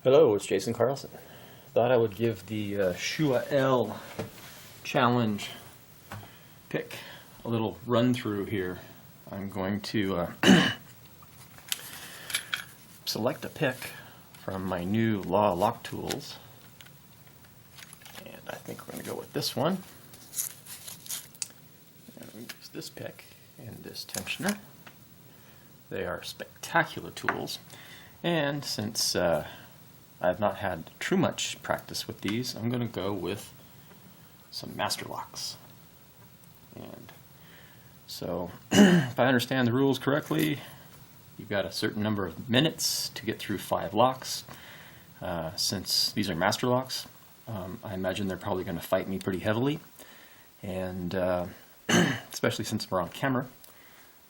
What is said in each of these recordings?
Hello, it's Jason Carlson. Thought I would give the ShuaL challenge pick a little run through here. I'm going to select a pick from my new lock tools, and I think we're going to go with this one. And we use this pick and this tensioner. They are spectacular tools, and since I've not had too much practice with these, I'm going to go with some master locks. And so, if I understand the rules correctly, you've got a certain number of minutes to get through 5 locks. Since these are master locks, I imagine they're probably going to fight me pretty heavily, and especially since we're on camera.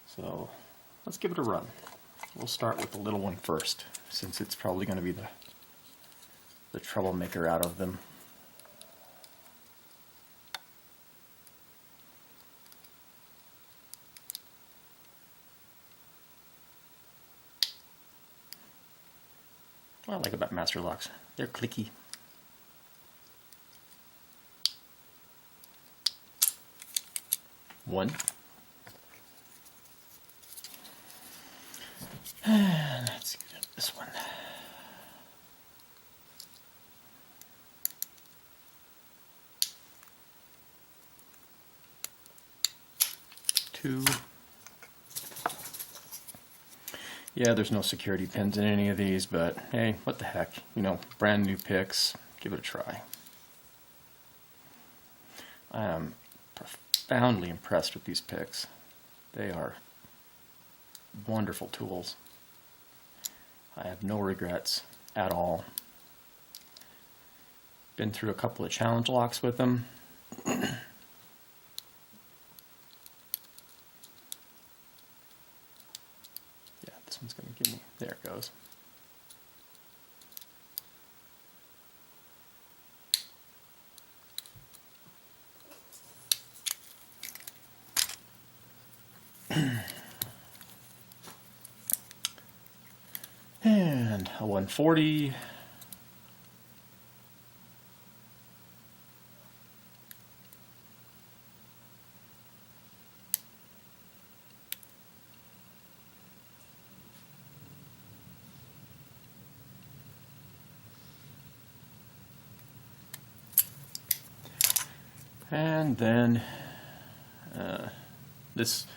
So let's give it a run. We'll start with the little one first, since it's probably going to be the troublemaker out of them. What I like about master locks, they're clicky. One. And let's get this one. Two. Yeah, there's no security pins in any of these, but hey, what the heck? You know, brand new picks. Give it a try. I am profoundly impressed with these picks. They are wonderful tools. I have no regrets at all. Been through a couple of challenge locks with them. This one's going to give me, there it goes. And a 140. And then this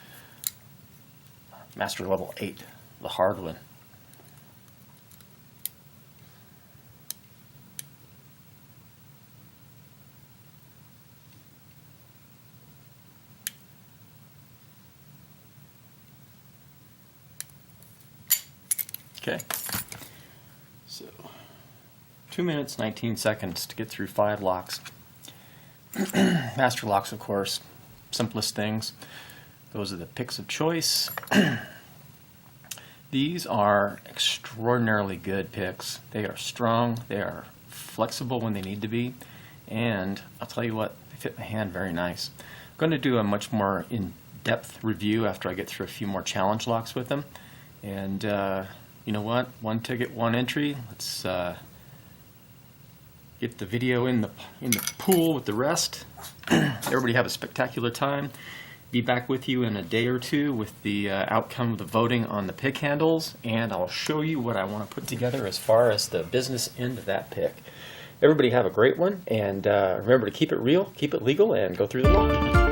Master Level 8, the hard one. Okay, so 2 minutes, 19 seconds to get through 5 locks. Master locks, of course, simplest things. Those are the picks of choice. These are extraordinarily good picks. They are strong, they are flexible when they need to be, and I'll tell you what, they fit my hand very nice. I'm going to do a much more in-depth review after I get through a few more challenge locks with them. And you know what? One ticket, one entry. Let's get the video in the pool with the rest. Everybody have a spectacular time. Be back with you in a day or two with the outcome of the voting on the pick handles, and I'll show you what I want to put together as far as the business end of that pick. Everybody have a great one, and remember to keep it real, keep it legal, and go through the law.